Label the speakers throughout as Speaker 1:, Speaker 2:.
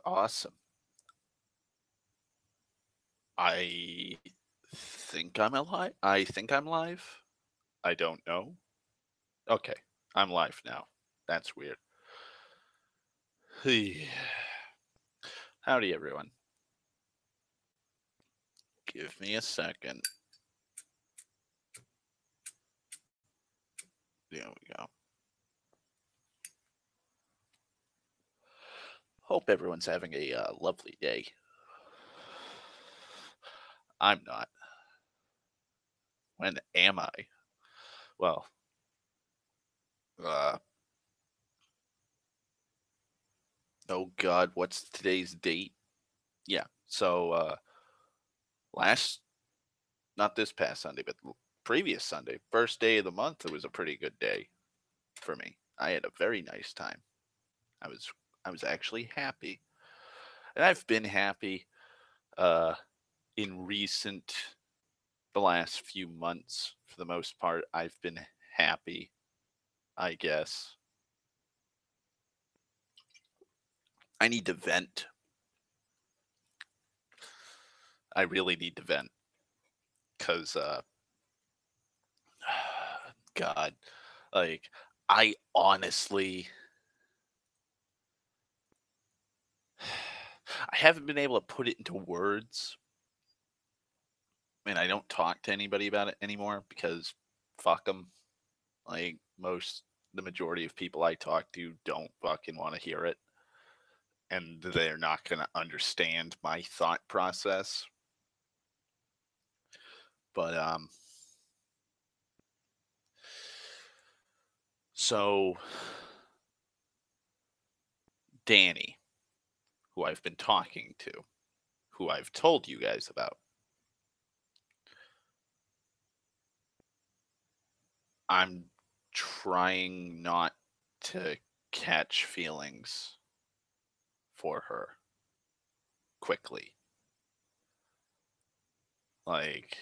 Speaker 1: Awesome. I think I'm alive. I think I'm live. I don't know. Okay, I'm live now. That's weird. Howdy, everyone. Give me a second. There we go. Hope everyone's having a lovely day. I'm not. When am I? Well, uh, oh God, what's today's date? Yeah. So last, not this past Sunday, but previous Sunday, first day of the month, it was a pretty good day for me. I had a very nice time. I was I was actually happy. And I've been happy uh in recent the last few months for the most part. I've been happy, I guess. I need to vent. I really need to vent cuz god, like I honestly I haven't been able to put it into words, and I don't talk to anybody about it anymore because fuck them. Like the majority of people I talk to don't fucking want to hear it, and they're not going to understand my thought process. But so Danny, who I've been talking to, who I've told you guys about, I'm trying not to catch feelings for her quickly. Like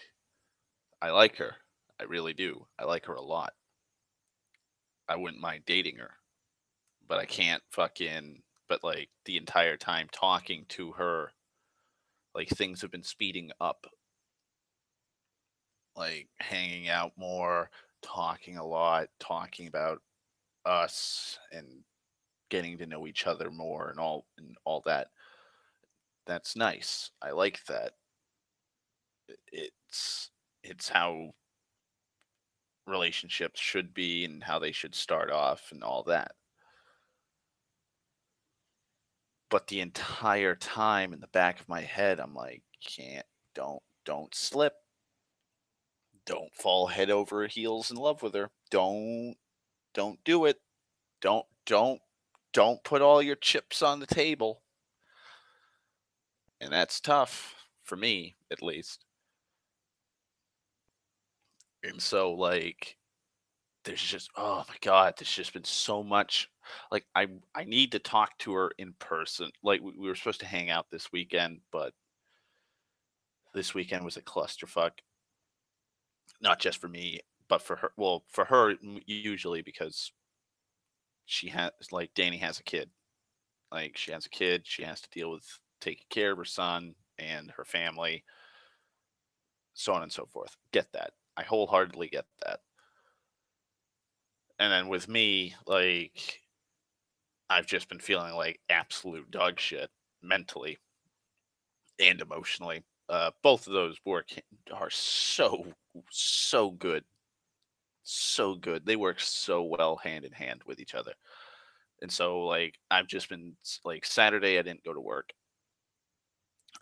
Speaker 1: I like her. I really do. I like her a lot. I wouldn't mind dating her, but I can't fucking but like the entire time talking to her, like things have been speeding up, like hanging out more, talking a lot, talking about us and getting to know each other more and all that. That's nice. I like that. It's it's how relationships should be and how they should start off and all that. But the entire time in the back of my head, I'm like, can't, don't slip. Don't fall head over heels in love with her. Don't do it. Don't put all your chips on the table. And that's tough for me, at least. And so like there's just oh my god, there's just been so much like I need to talk to her in person. Like we were supposed to hang out this weekend, but this weekend was a clusterfuck. Not just for me, but for her. Well, for her usually because she has like Danny has a kid. Like she has a kid, she has to deal with taking care of her son and her family, so on and so forth. Get that. I wholeheartedly get that. And then with me, like I've just been feeling like absolute dog shit mentally and emotionally. Both of those are so good, so good. They work so well hand in hand with each other. And so like I've just been like Saturday I didn't go to work.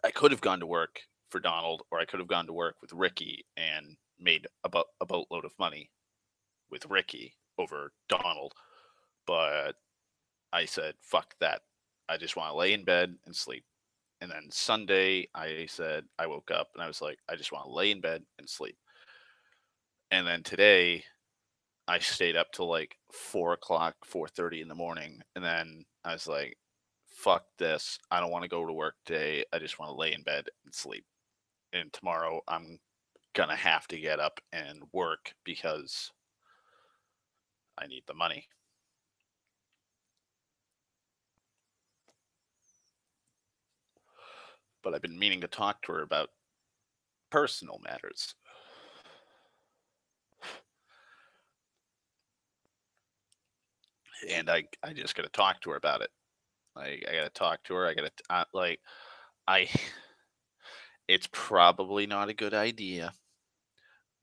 Speaker 1: I could have gone to work for Donald, or I could have gone to work with Ricky and made about a boatload of money with Ricky over Donald. But I said, fuck that. I just want to lay in bed and sleep. And then Sunday, I said, I woke up and I was like, I just want to lay in bed and sleep. And then today, I stayed up till like 4 o'clock, 4:30 in the morning. And then I was like, fuck this. I don't want to go to work today. I just want to lay in bed and sleep. And tomorrow, I'm gonna have to get up and work because I need the money. but I've been meaning to talk to her about personal matters. And I just got to talk to her about it. I got to talk to her. I got to like I it's probably not a good idea,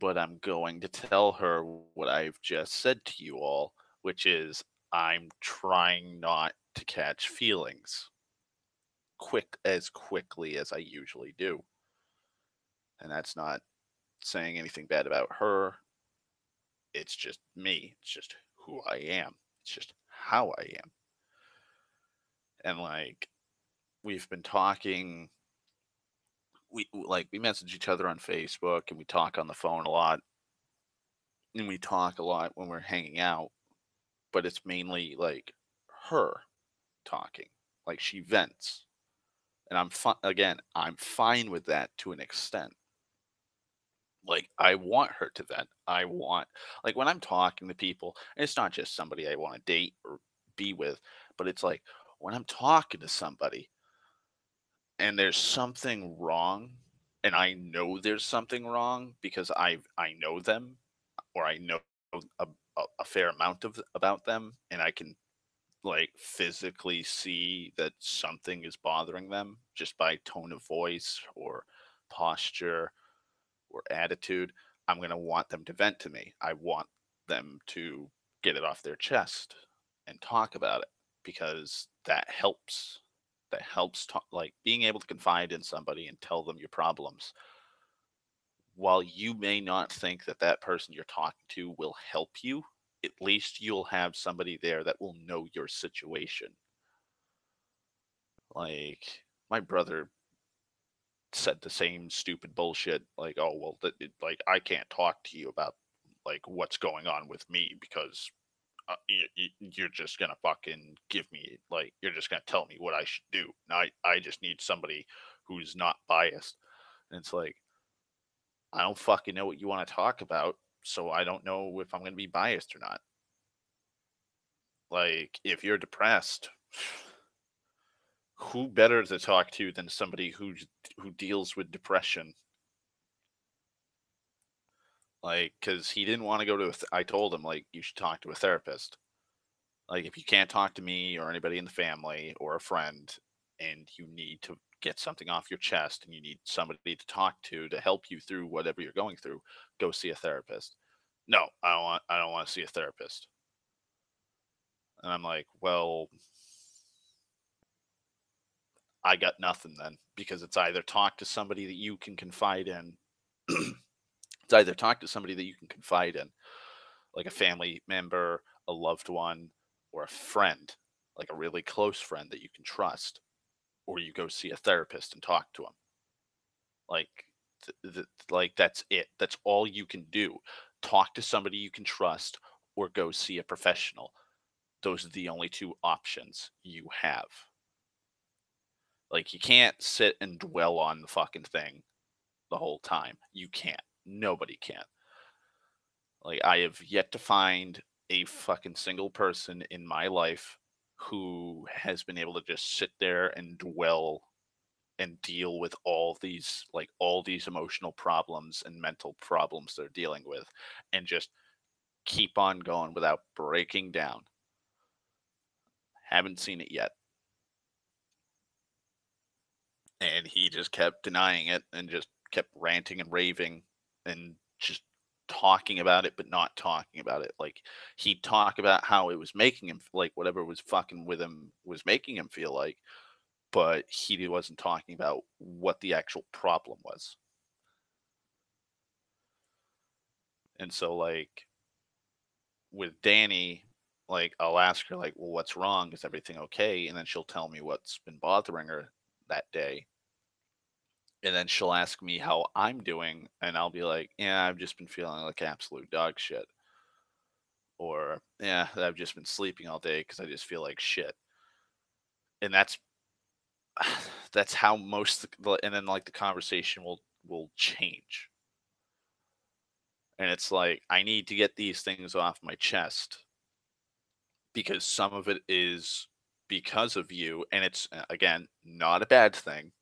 Speaker 1: but I'm going to tell her what I've just said to you all, which is I'm trying not to catch feelings quickly as I usually do. And that's not saying anything bad about her. It's just me. It's just who I am. It's just how I am. And like we've been talking we message each other on Facebook and we talk on the phone a lot and we talk a lot when we're hanging out, but it's mainly like her talking. Like she vents. And I'm fine with that to an extent. Like I want her to vent. I want like when I'm talking to people, and it's not just somebody I want to date or be with, but it's like when I'm talking to somebody and there's something wrong and I know there's something wrong because I know them or I know a fair amount of about them and I can like physically see that something is bothering them just by tone of voice or posture or attitude, I'm going to want them to vent to me. I want them to get it off their chest and talk about it because that helps. That helps like being able to confide in somebody and tell them your problems. While you may not think that that person you're talking to will help you, at least you'll have somebody there that will know your situation. Like my brother said the same stupid bullshit like, "Oh, well, like I can't talk to you about like what's going on with me because you're just gonna fucking give me like you're just gonna tell me what I should do. And I just need somebody who's not biased." And it's like I don't fucking know what you want to talk about, so I don't know if I'm gonna be biased or not. Like if you're depressed, who better to talk to than somebody who deals with depression? Like, cause he didn't wanna go to I told him, like, "You should talk to a therapist." Like, if you can't talk to me or anybody in the family or a friend, and you need to get something off your chest and you need somebody to talk to help you through whatever you're going through, go see a therapist. "No, I don't wanna see a therapist." And I'm like, "Well, I got nothing then," because it's either talk to somebody that you can confide in it's either talk to somebody that you can confide in like a family member, a loved one, or a friend, like a really close friend that you can trust, or you go see a therapist and talk to them. Like, like that's it. That's all you can do. Talk to somebody you can trust, or go see a professional. Those are the only two options you have. Like, you can't sit and dwell on the fucking thing the whole time. You can't. Nobody can. Like I have yet to find a fucking single person in my life who has been able to just sit there and dwell and deal with all these emotional problems and mental problems they're dealing with and just keep on going without breaking down. Haven't seen it yet. And he just kept denying it and just kept ranting and raving and just talking about it but not talking about it. Like he'd talk about how it was making him like whatever was fucking with him was making him feel like, but he wasn't talking about what the actual problem was. And so like with Danny, like I'll ask her like, "Well, what's wrong? Is everything okay?" And then she'll tell me what's been bothering her that day. And then she'll ask me how I'm doing, and I'll be like, "Yeah, I've just been feeling like absolute dog shit." Or, "Yeah, I've just been sleeping all day because I just feel like shit." And that's how and then like the conversation will change. And it's like I need to get these things off my chest because some of it is because of you, and it's again not a bad thing.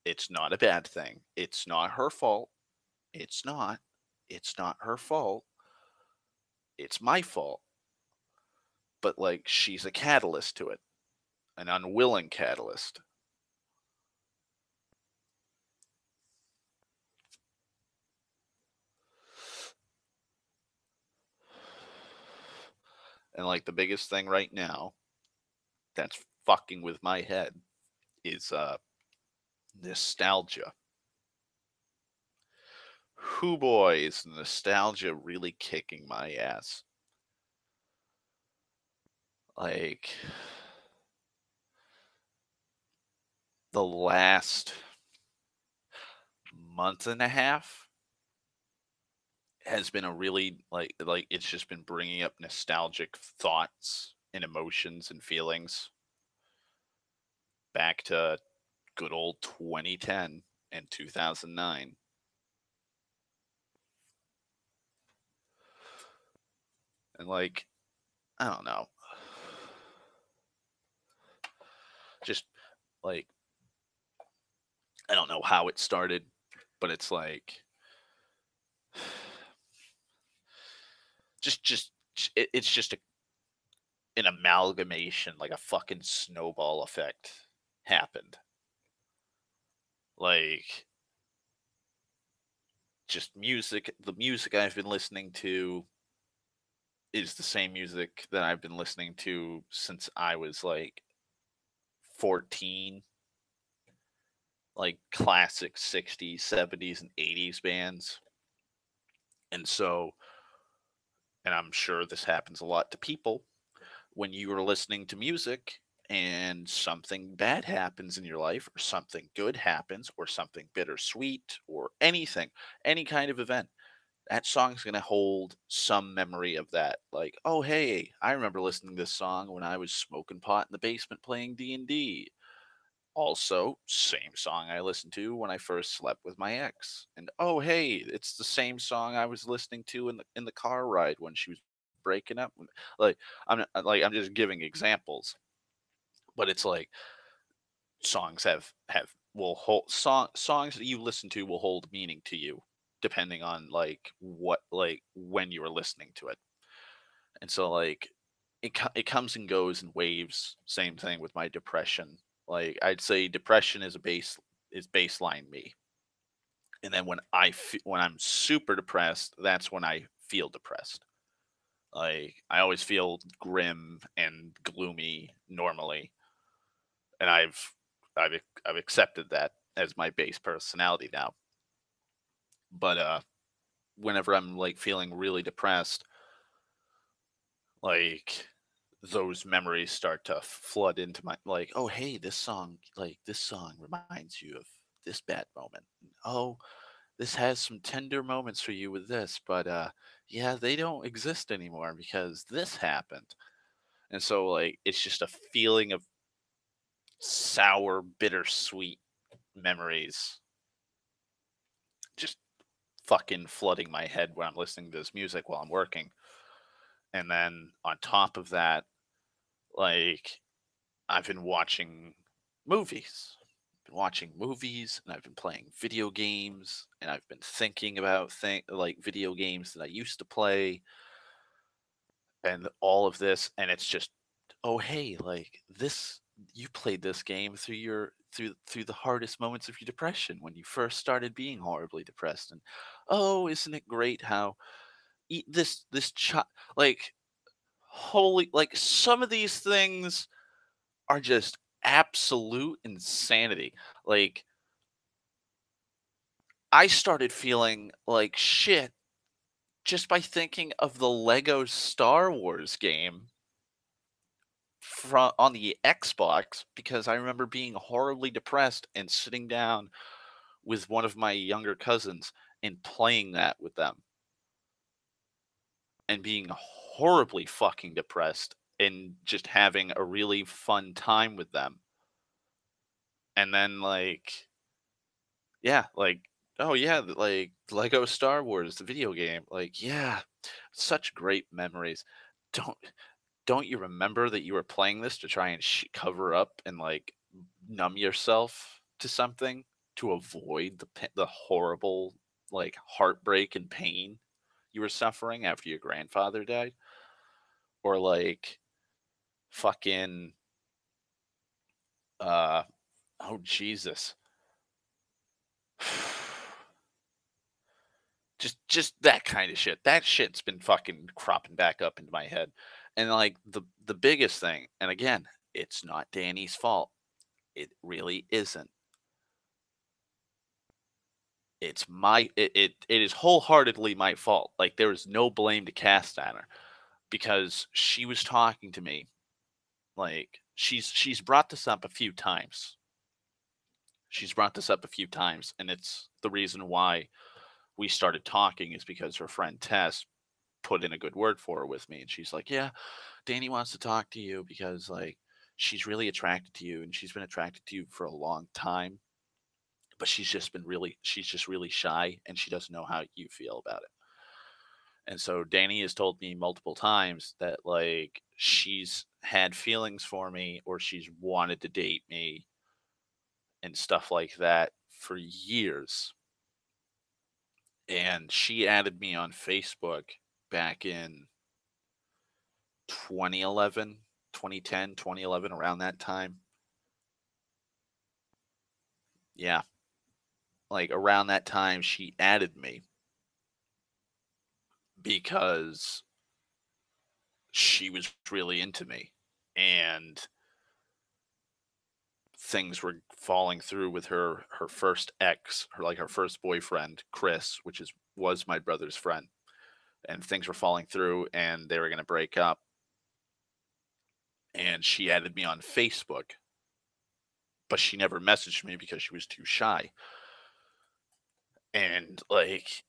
Speaker 1: It's not a bad thing. It's not her fault. It's not. It's not her fault. It's my fault. But like she's a catalyst to it, an unwilling catalyst. And like the biggest thing right now that's fucking with my head is nostalgia. Who boy is nostalgia really kicking my ass? Like the last month and a half has been a really it's just been bringing up nostalgic thoughts and emotions and feelings back to good old 2010 and 2009. And like I don't know, just like I don't know how it started, but it's like just it's just an amalgamation, like a fucking snowball effect happened. Like just music, the music I've been listening to is the same music that I've been listening to since I was like 14, like classic 60s, 70s, and 80s bands. And so, and I'm sure this happens a lot to people when you are listening to music and something bad happens in your life, or something good happens, or something bittersweet, or anything, any kind of event, that song's gonna hold some memory of that. Like, oh hey, I remember listening to this song when I was smoking pot in the basement playing D&D. Also, same song I listened to when I first slept with my ex. And oh hey, it's the same song I was listening to in the car ride when she was breaking up. Like I'm just giving examples, but it's like songs have will hold songs that you listen to will hold meaning to you depending on like what like when you were listening to it. And so like it comes and goes in waves. Same thing with my depression. Like I'd say depression is baseline me. And then when I'm super depressed, that's when I feel depressed. Like I always feel grim and gloomy normally, and I've accepted that as my base personality now. But whenever I'm like feeling really depressed, like those memories start to flood into my like, oh hey, this song reminds you of this bad moment. Oh, this has some tender moments for you with this, but yeah, they don't exist anymore because this happened. And so like it's just a feeling of sour, bittersweet memories just fucking flooding my head when I'm listening to this music while I'm working. And then on top of that, like I've been watching movies. Been watching movies and I've been playing video games and I've been thinking about like video games that I used to play and all of this, and it's just oh hey, like this, you played this game through through the hardest moments of your depression when you first started being horribly depressed. And oh, isn't it great how this child, like holy, like some of these things are just absolute insanity. Like I started feeling like shit just by thinking of the Lego Star Wars game from on the Xbox, because I remember being horribly depressed and sitting down with one of my younger cousins and playing that with them and being horribly fucking depressed and just having a really fun time with them. And then like yeah, like oh yeah, like Lego Star Wars the video game. Like yeah, such great memories. Don't don't you remember that you were playing this to try and cover up and like numb yourself to something? to avoid the horrible, like, heartbreak and pain you were suffering after your grandfather died, or, like, fucking, uh oh, Jesus. Just that kind of shit. That shit's been fucking cropping back up into my head. And, like, the biggest thing, and again, it's not Danny's fault. It really isn't. It is wholeheartedly my fault. Like, there is no blame to cast on her because she was talking to me. Like, she's brought this up a few times. She's brought this up a few times, and it's the reason why we started talking is because her friend Tess put in a good word for her with me, and she's like, "Yeah, Danny wants to talk to you because, like, she's really attracted to you, and she's been attracted to you for a long time, but she's just really shy, and she doesn't know how you feel about it." And so Danny has told me multiple times that, like, she's had feelings for me or she's wanted to date me and stuff like that for years. And she added me on Facebook back in 2011, 2010, 2011, around that time. Yeah, like, around that time, she added me because she was really into me, and things were falling through with her first ex, her first boyfriend, Chris, which is was my brother's friend, and things were falling through, and they were gonna break up, and she added me on Facebook, but she never messaged me because she was too shy, and, like,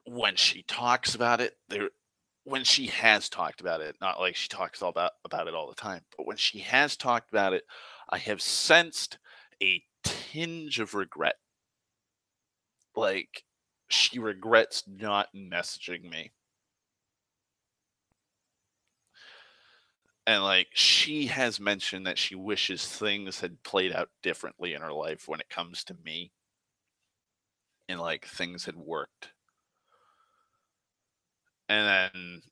Speaker 1: when she talks about it, when she has talked about it, not like she talks all about it all the time, but when she has talked about it, I have sensed a tinge of regret. Like, she regrets not messaging me. And, like, she has mentioned that she wishes things had played out differently in her life when it comes to me and, like, things had worked. And then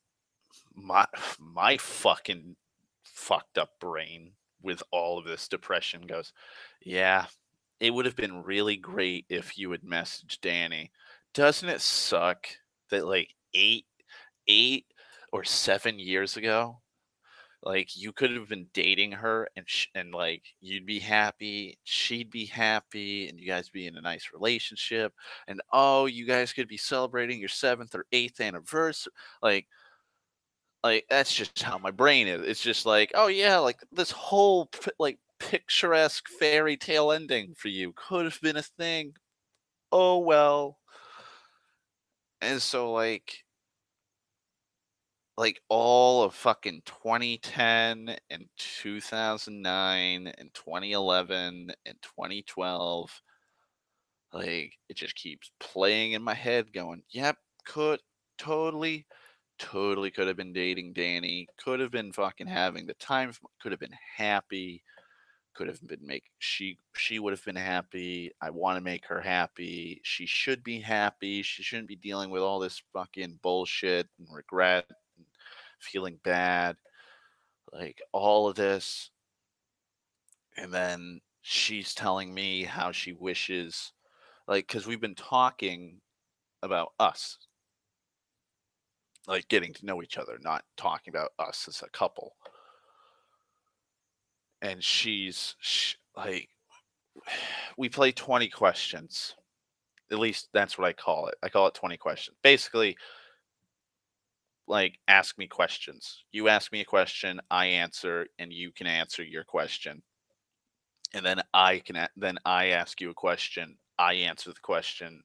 Speaker 1: my my fucking fucked up brain with all of this depression goes, "Yeah, it would have been really great if you had messaged Danny. Doesn't it suck that, like, 8 or 7 years ago, like, you could have been dating her and like, you'd be happy, she'd be happy, and you guys be in a nice relationship, and, oh, you guys could be celebrating your 7th or 8th anniversary." Like, that's just how my brain is. It's just like, "Oh, yeah, like, this whole like, picturesque fairy tale ending for you could have been a thing. Oh, well." And so, all of fucking 2010 and 2009 and 2011 and 2012, like, it just keeps playing in my head going, "Yep, could totally, totally could have been dating Danny, could have been fucking having the time, could have been happy, could have been make she would have been happy. I want to make her happy. She should be happy. She shouldn't be dealing with all this fucking bullshit and regret and feeling bad, like, all of this." And then she's telling me how she wishes, like, because we've been talking about us, like, getting to know each other, not talking about us as a couple. And like, we play 20 questions. At least that's what I call it. I call it 20 questions. Basically, like, ask me questions. You ask me a question, I answer, and you can answer your question. And then then I ask you a question, I answer the question,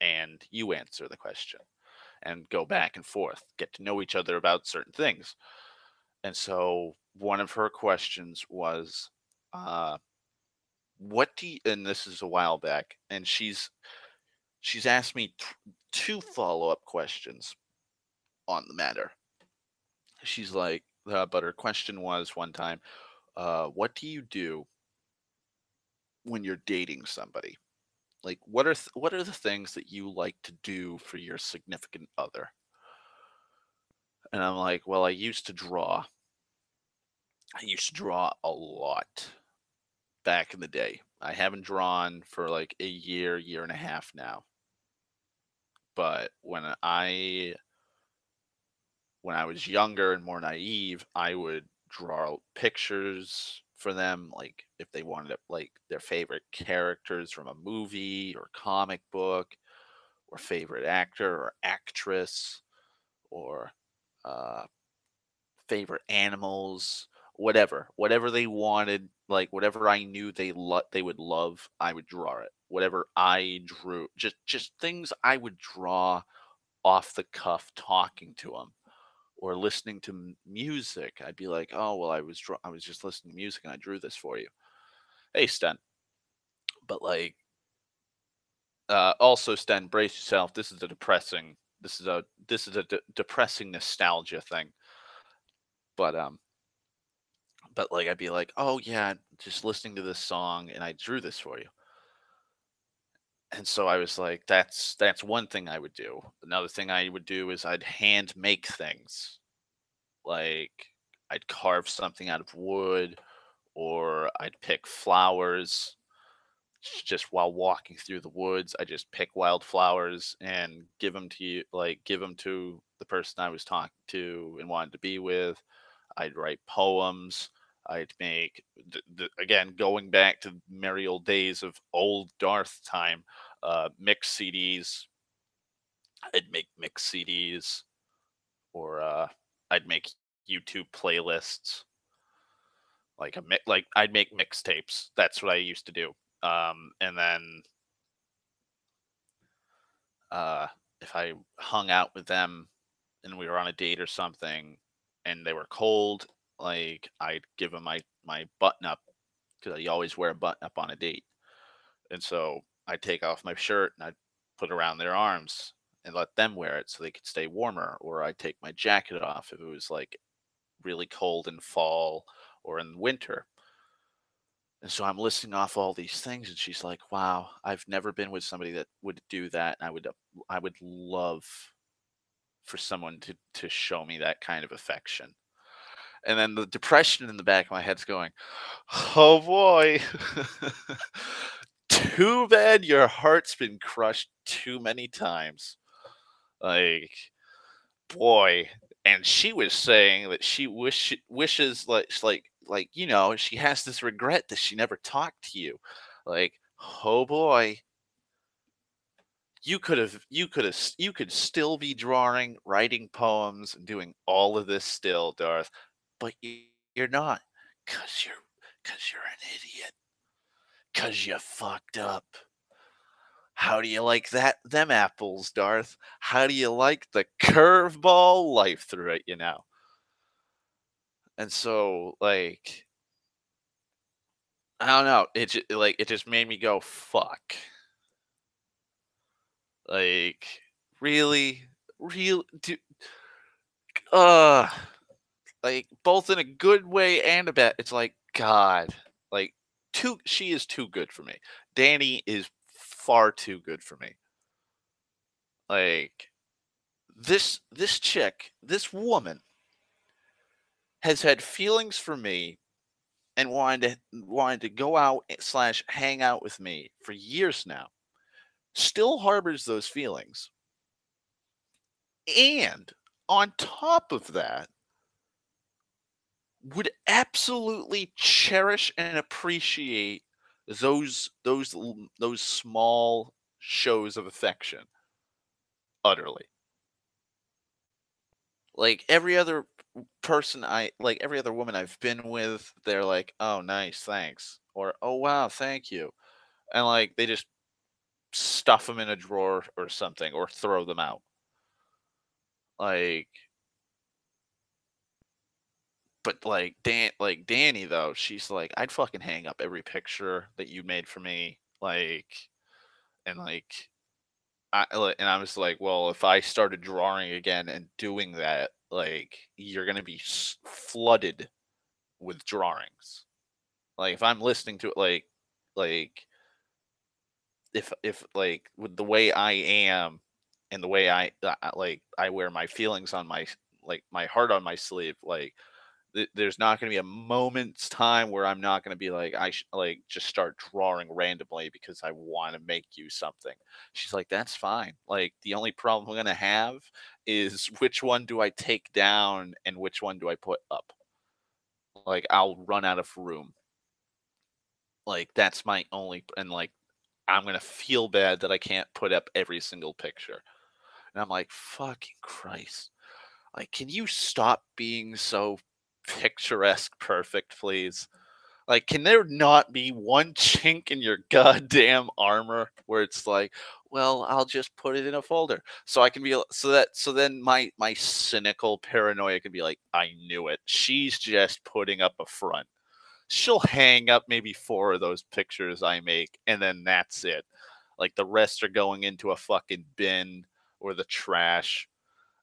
Speaker 1: and you answer the question, and go back and forth, get to know each other about certain things. And so one of her questions was, uh, what do you, and this is a while back, and she's asked me two follow-up questions on the matter. She's like, but her question was one time, what do you do when you're dating somebody? Like, what are the things that you like to do for your significant other? And I'm like, well, I used to draw. I used to draw a lot back in the day. I haven't drawn for like a year, year and a half now. But when I was younger and more naive, I would draw pictures for them, like if they wanted like their favorite characters from a movie or comic book, or favorite actor or actress, or uh, favorite animals, whatever they wanted, like whatever I knew they would love, I would draw it. Whatever I drew, just things I would draw off the cuff, talking to them or listening to music. I'd be like, oh well, I was just listening to music and I drew this for you. Hey, Sten. But like, also, Sten, brace yourself. This is a depressing nostalgia thing. But like I'd be like, oh yeah, just listening to this song and I drew this for you. And so I was like, that's one thing I would do. Another thing I would do is I'd hand make things. Like, I'd carve something out of wood, or I'd pick flowers just while walking through the woods. I just pick wildflowers and give them to you, like give them to the person I was talking to and wanted to be with. I'd write poems. I'd make, again, going back to merry old days of old Darth time, mix CDs. I'd make mix CDs, or I'd make YouTube playlists. Like I'd make mixtapes. That's what I used to do. And then if I hung out with them and we were on a date or something, and they were cold, like I'd give them my button up, because I always wear a button up on a date, and so I'd take off my shirt and I'd put it around their arms and let them wear it so they could stay warmer, or I'd take my jacket off if it was like really cold in fall or in winter. And so I'm listing off all these things, and she's like, "Wow, I've never been with somebody that would do that. And I would love for someone to show me that kind of affection." And then the depression in the back of my head's going, "Oh boy, too bad your heart's been crushed too many times." Like, boy. And she was saying that she wishes, like she has this regret that she never talked to you. Like, oh boy, you could still be drawing, writing poems, and doing all of this still, Darth, but you're not, cause you're an idiot, cause you fucked up. How do you like them apples, Darth? How do you like the curveball life threw at you now? And so, like, I don't know, it just made me go, "Fuck." Like, really? Real do uh, like, both in a good way and a bad. It's like, God, like, too she is too good for me. Danny is far too good for me. Like, this chick, this woman has had feelings for me and wanted to go out slash hang out with me for years now. Still harbors those feelings. And on top of that, would absolutely cherish and appreciate those small shows of affection utterly. Like every other woman I've been with, they're like, "Oh, nice, thanks," or "Oh, wow, thank you," and like they just stuff them in a drawer or something, or throw them out. Like, but like Danny though, she's like, "I'd fucking hang up every picture that you made for me," like, and like and I was like, "Well, if I started drawing again and doing that, like, you're gonna be flooded with drawings." Like, if I'm listening to it, like, like if like with the way I am and the way like I wear my feelings on my like my heart on my sleeve, like there's not going to be a moment's time where I'm not going to be like like just start drawing randomly because I want to make you something. She's like, that's fine. Like the only problem I'm going to have is which one do I take down and which one do I put up. Like I'll run out of room. Like that's my only and like I'm gonna feel bad that I can't put up every single picture. And I'm like, fucking Christ. Like, can you stop being so picturesque perfect, please? Like, can there not be one chink in your goddamn armor where it's like, well, I'll just put it in a folder so I can be so then my cynical paranoia can be like, I knew it. She's just putting up a front. She'll hang up maybe 4 of those pictures I make, and then that's it. Like, the rest are going into a fucking bin or the trash,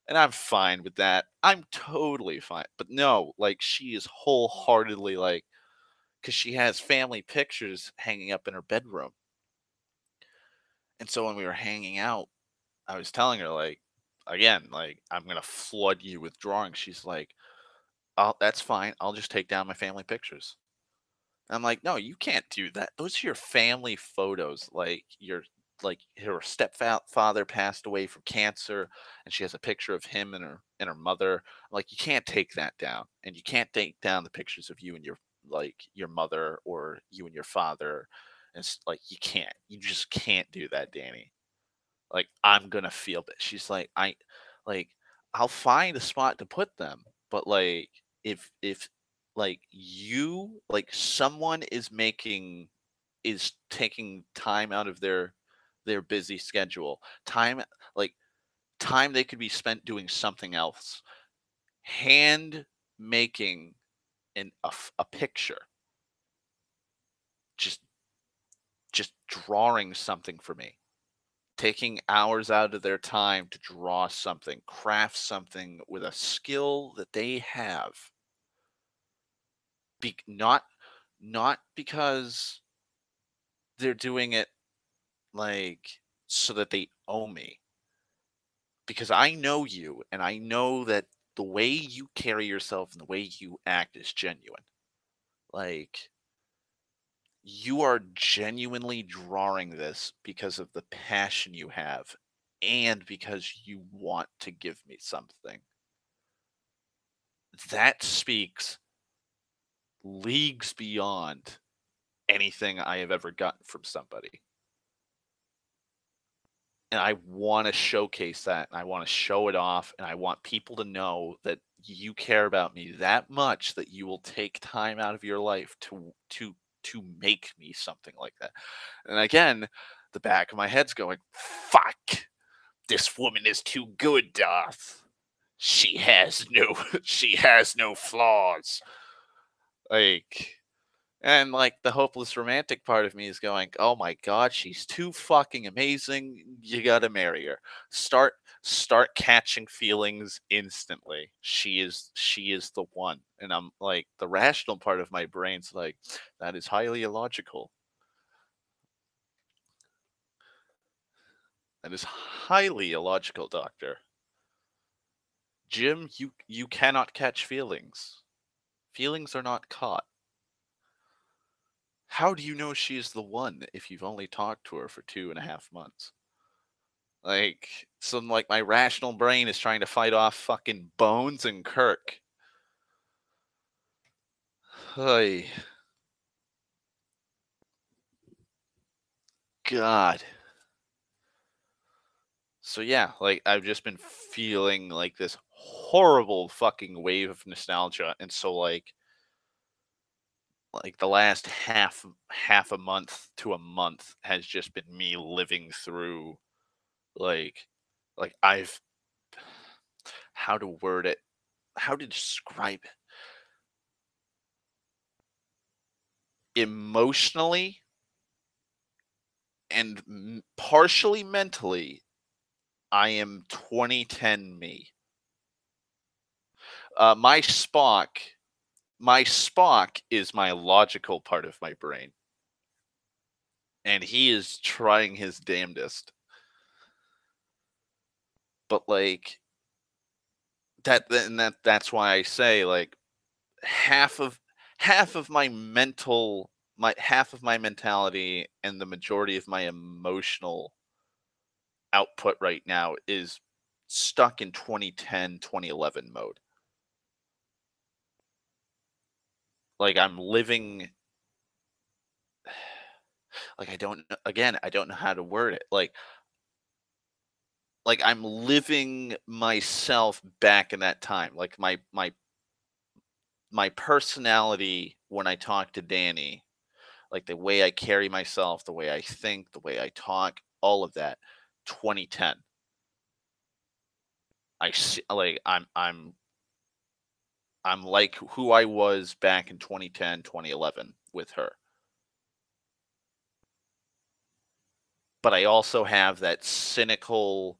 Speaker 1: and I'm fine with that. I'm totally fine. But no, like, she is wholeheartedly like, because she has family pictures hanging up in her bedroom. And so when we were hanging out, I was telling her, like, again, like, I'm gonna flood you with drawings. She's like, "Oh, that's fine. I'll just take down my family pictures." I'm like, "No, you can't do that. Those are your family photos. Like her stepfather passed away from cancer, and she has a picture of him and her mother. I'm like, you can't take that down, and you can't take down the pictures of you and your mother or you and your father. And like you can't. You just can't do that, Danny. Like I'm gonna feel that." She's like, like I'll find a spot to put them, but like if like you like someone is taking time out of their busy schedule, like time they could be spent doing something else, hand making a picture, just just drawing something for me, taking hours out of their time to draw something, craft something with a skill that they have. Not because they're doing it like so that they owe me. Because I know you and I know that the way you carry yourself and the way you act is genuine. Like you are genuinely drawing this because of the passion you have and because you want to give me something. That speaks leagues beyond anything I have ever gotten from somebody. And I want to showcase that. And I want to show it off. And I want people to know that you care about me that much that you will take time out of your life to make me something like that. And again, the back of my head's going, fuck, this woman is too good, Darth. She has no she has no flaws. Like and like the hopeless romantic part of me is going, "Oh my god, she's too fucking amazing. You got to marry her." Start catching feelings instantly. She is the one. And I'm like the rational part of my brain's like that is highly illogical. That is highly illogical, doctor. Jim, you cannot catch feelings. Feelings are not caught. How do you know she is the one if you've only talked to her for 2.5 months? Like, some like my rational brain is trying to fight off fucking Bones and Kirk. Hey, God. So yeah, like I've just been feeling like this horrible fucking wave of nostalgia, and so like the last half a month to a month has just been me living through like I've how to word it, how to describe it. Emotionally and partially mentally, I am 2010 me. Uh, my Spock, my Spock is my logical part of my brain. and he is trying his damnedest. But like that's why I say like half of half of my mental my half of my mentality and the majority of my emotional output right now is stuck in 2010, 2011 mode. Like I'm living like I don't again, I don't know how to word it. Like I'm living myself back in that time. Like my personality when I talk to Danny, like the way I carry myself, the way I think, the way I talk, all of that 2010. I see like I'm like who I was back in 2010, 2011 with her. But I also have that cynical,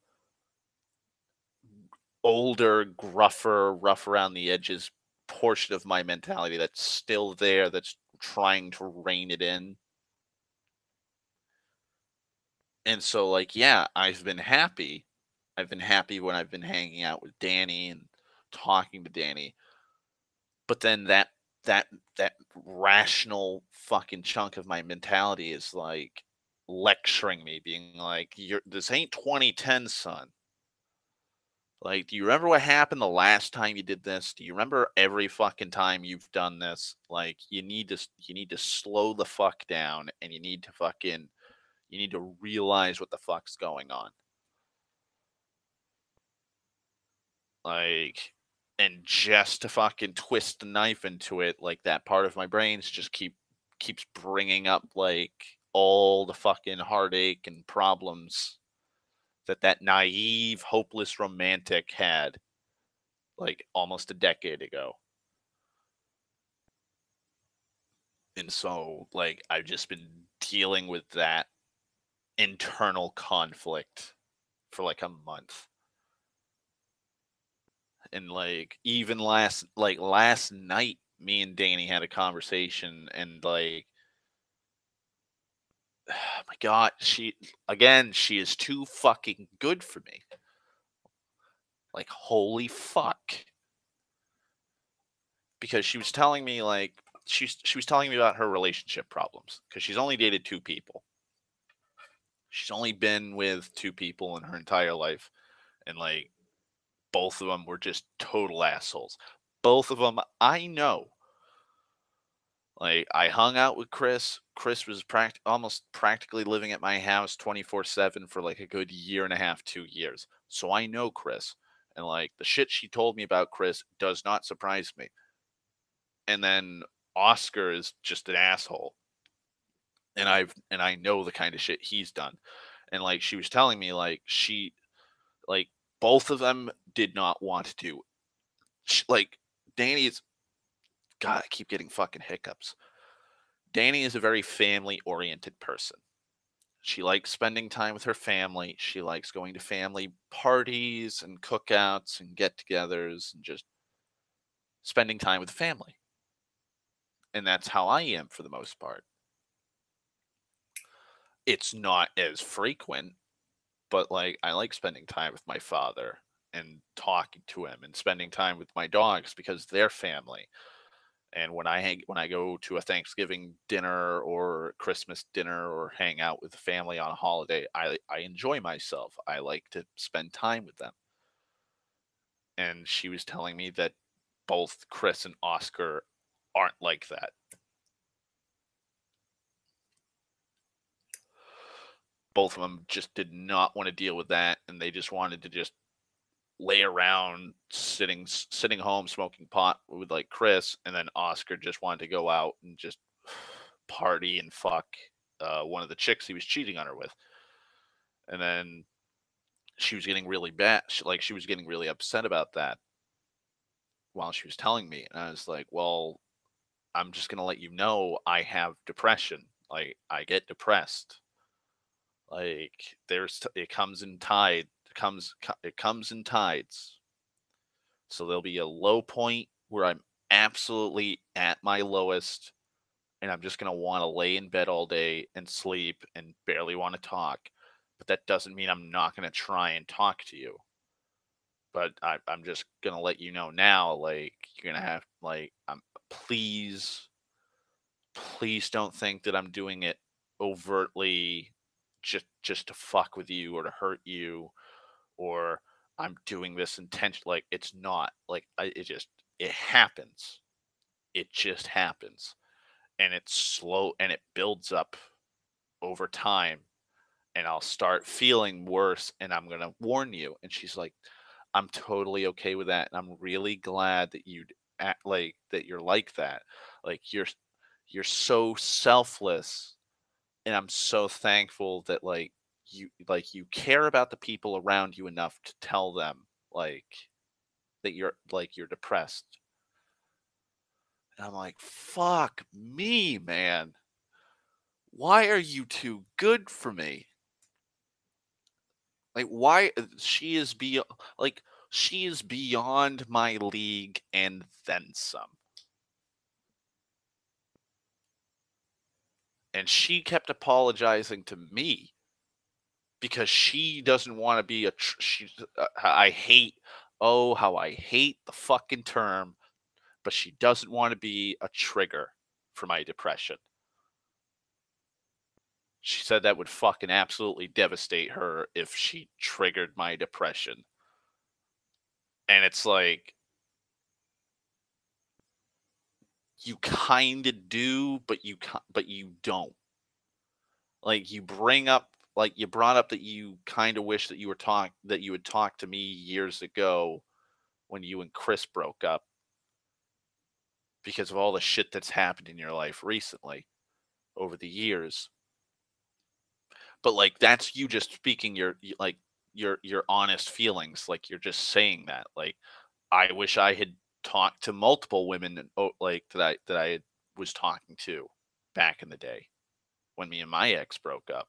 Speaker 1: older, gruffer, rough around the edges portion of my mentality that's still there, that's trying to rein it in. And so, like, yeah, I've been happy. I've been happy when I've been hanging out with Danny and talking to Danny. But then that that rational fucking chunk of my mentality is like lecturing me, being like, "You're this ain't 2010, son. Like, do you remember what happened the last time you did this? Do you remember every fucking time you've done this? Like, you need to slow the fuck down, and you need to realize what the fuck's going on." Like, and just to fucking twist the knife into it, like that part of my brains just keeps bringing up like all the fucking heartache and problems that naive, hopeless romantic had like almost a decade ago. And so, like, I've just been dealing with that internal conflict for like a month. And like even last night me and Danny had a conversation and like my god, she is too fucking good for me. Like holy fuck. Because she was telling me like she was telling me about her relationship problems because she's only dated two people. She's only been with two people in her entire life, and like both of them were just total assholes. Both of them I know. Like I hung out with Chris. Chris was almost practically living at my house 24/7 for like a good year and a half, 2 years. So I know Chris. And like the shit she told me about Chris does not surprise me. And then Oscar is just an asshole. And I know the kind of shit he's done. And like she was telling me like both of them did not want to do like Danny's God, I keep getting fucking hiccups. Danny is a very family oriented person. She likes spending time with her family. She likes going to family parties and cookouts and get togethers and just spending time with the family. And that's how I am for the most part. It's not as frequent, but like I like spending time with my father and talking to him and spending time with my dogs because they're family. And when I go to a Thanksgiving dinner or Christmas dinner or hang out with the family on a holiday, I enjoy myself. I like to spend time with them. And she was telling me that both Chris and Oscar aren't like that. Both of them just did not want to deal with that, and they just wanted to just lay around sitting home smoking pot with like Chris, and then Oscar just wanted to go out and just party and fuck one of the chicks he was cheating on her with. And then she was getting really bad. She was getting really upset about that while she was telling me. And I was like, well, I'm just going to let you know I have depression. Like, I get depressed. Like, it comes in tide. It comes in tides. So there'll be a low point where I'm absolutely at my lowest. and I'm just gonna wanna lay in bed all day and sleep and barely wanna talk, but that doesn't mean I'm not gonna try and talk to you. But I'm just gonna let you know now, like, you're gonna have like, please, please don't think that I'm doing it overtly just to fuck with you or to hurt you, or I'm doing this intention. Like, it's not. Like, it happens. It just happens, and it's slow and it builds up over time, and I'll start feeling worse, and I'm gonna warn you. And she's like, I'm totally okay with that, and I'm really glad that you'd act like that. You're like that. Like, you're so selfless, and I'm so thankful that you care about the people around you enough to tell them like that you're depressed. And I'm like, fuck me, man. Why are you too good for me? Like, why she is like she is beyond my league and then some. And she kept apologizing to me because she doesn't want to be she's I hate, oh how I hate the fucking term, but she doesn't want to be a trigger for my depression. She said that would fucking absolutely devastate her if she triggered my depression. And it's like, you kind of do, but you don't. Like, you brought up that you kind of wish that you had talked to me years ago when you and Chris broke up because of all the shit that's happened in your life recently over the years. But like, that's you just speaking your honest feelings. Like, you're just saying that. Like, I wish I had talked to multiple women like that I was talking to back in the day when me and my ex broke up.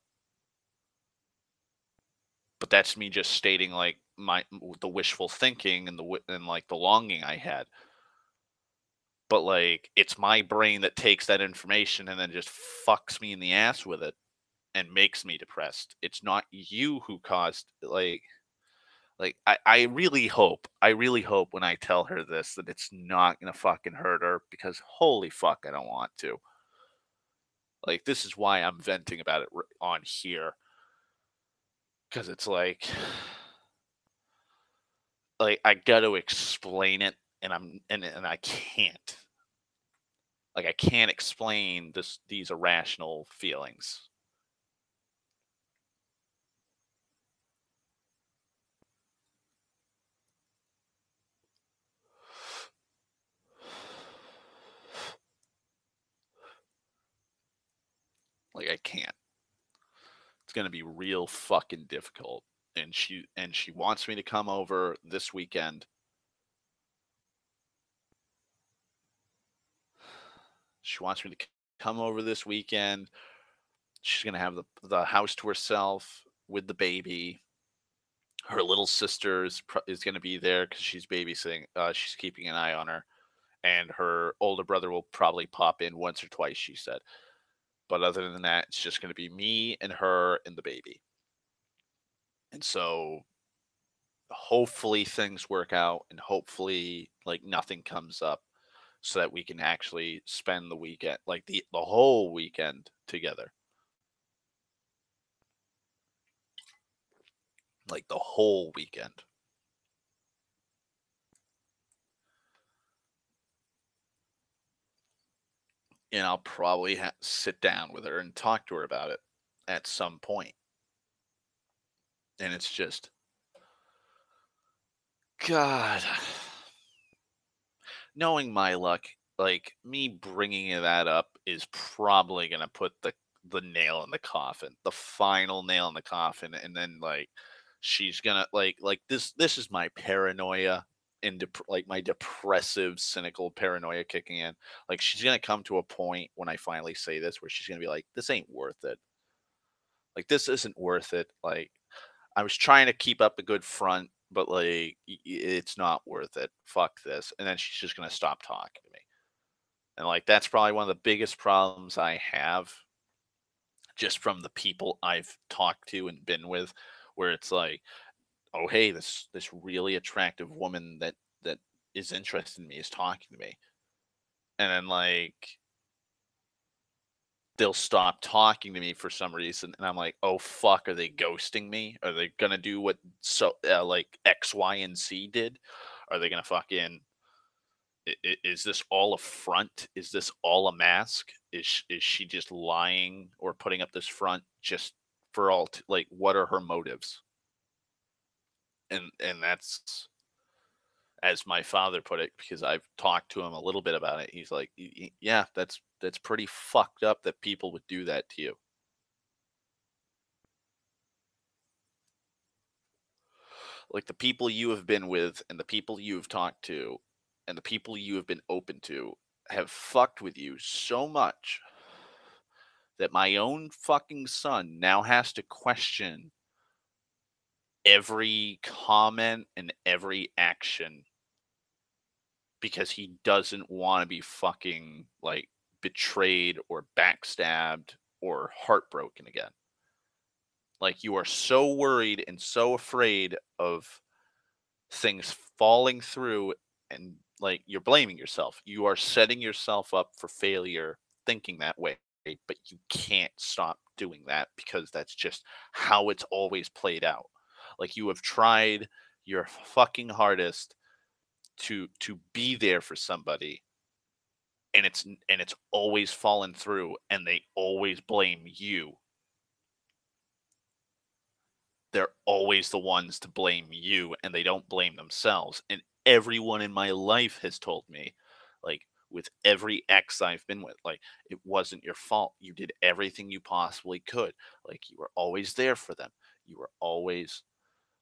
Speaker 1: But that's me just stating like the wishful thinking and and like the longing I had. But like, it's my brain that takes that information and then just fucks me in the ass with it and makes me depressed. It's not you who caused I really hope when I tell her this that it's not gonna fucking hurt her, because holy fuck, I don't want to. Like, this is why I'm venting about it on here, because it's like I got to explain it, and I can't. Like, I can't explain these irrational feelings. Like, I can't. It's gonna be real fucking difficult. And she wants me to come over this weekend. She wants me to come over this weekend. She's gonna have the house to herself with the baby. Her little sister is gonna be there because she's babysitting. She's keeping an eye on her, and her older brother will probably pop in once or twice. She said, but other than that, it's just gonna be me and her and the baby. And so hopefully things work out, and hopefully like nothing comes up, so that we can actually spend the weekend, like the whole weekend together. Like, the whole weekend. And I'll probably sit down with her and talk to her about it at some point. And it's just, God, knowing my luck, like, me bringing that up is probably gonna put the nail in the coffin, the final nail in the coffin, and then like she's gonna this is my paranoia and like my depressive, cynical paranoia kicking in. Like, she's gonna come to a point when I finally say this where she's gonna be like, "This ain't worth it. Like, this isn't worth it. Like, I was trying to keep up a good front, but like it's not worth it. Fuck this." And then she's just gonna stop talking to me. And like that's probably one of the biggest problems I have just from the people I've talked to and been with, where it's like, oh hey, this really attractive woman that is interested in me is talking to me. And then like they'll stop talking to me for some reason, and I'm like, "Oh fuck, are they ghosting me? Are they gonna do what like X, Y, and Z did? Are they gonna fucking is this all a front? Is this all a mask? Is she just lying or putting up this front just for like what are her motives?" And that's as my father put it, because I've talked to him a little bit about it. He's like, Yeah, that's pretty fucked up that people would do that to you." Like the people you have been with and the people you have talked to and the people you have been open to have fucked with you so much that my own fucking son now has to question every comment and every action because he doesn't want to be fucking like betrayed or backstabbed or heartbroken again. Like you are so worried and so afraid of things falling through, and like you're blaming yourself. You are setting yourself up for failure thinking that way, but you can't stop doing that because that's just how it's always played out. Like you have tried your fucking hardest to be there for somebody, and it's always fallen through, and they always blame you. They're always the ones to blame you, and they don't blame themselves. And everyone in my life has told me, like with every ex I've been with, like it wasn't your fault. You did everything you possibly could. Like you were always there for them. You were always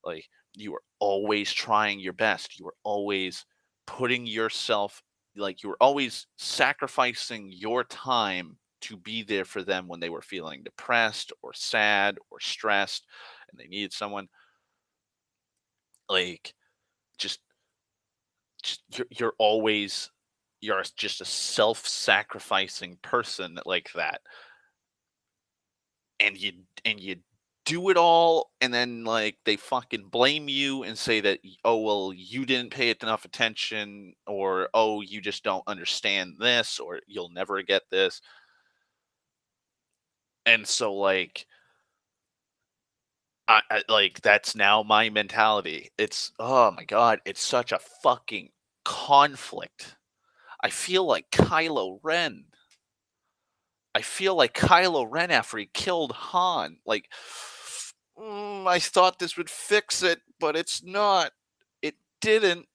Speaker 1: like you were always trying your best. You were always putting yourself like you were always sacrificing your time to be there for them when they were feeling depressed or sad or stressed and they needed someone. Like just you're always you're just a self-sacrificing person like that, and you do it all, and then like they fucking blame you and say that oh well you didn't pay it enough attention, or oh you just don't understand this, or you'll never get this. And so like I like that's now my mentality. It's oh my god, it's such a fucking conflict. I feel like Kylo Ren. I feel like Kylo Ren after he killed Han. Like, I thought this would fix it, but it's not. It didn't.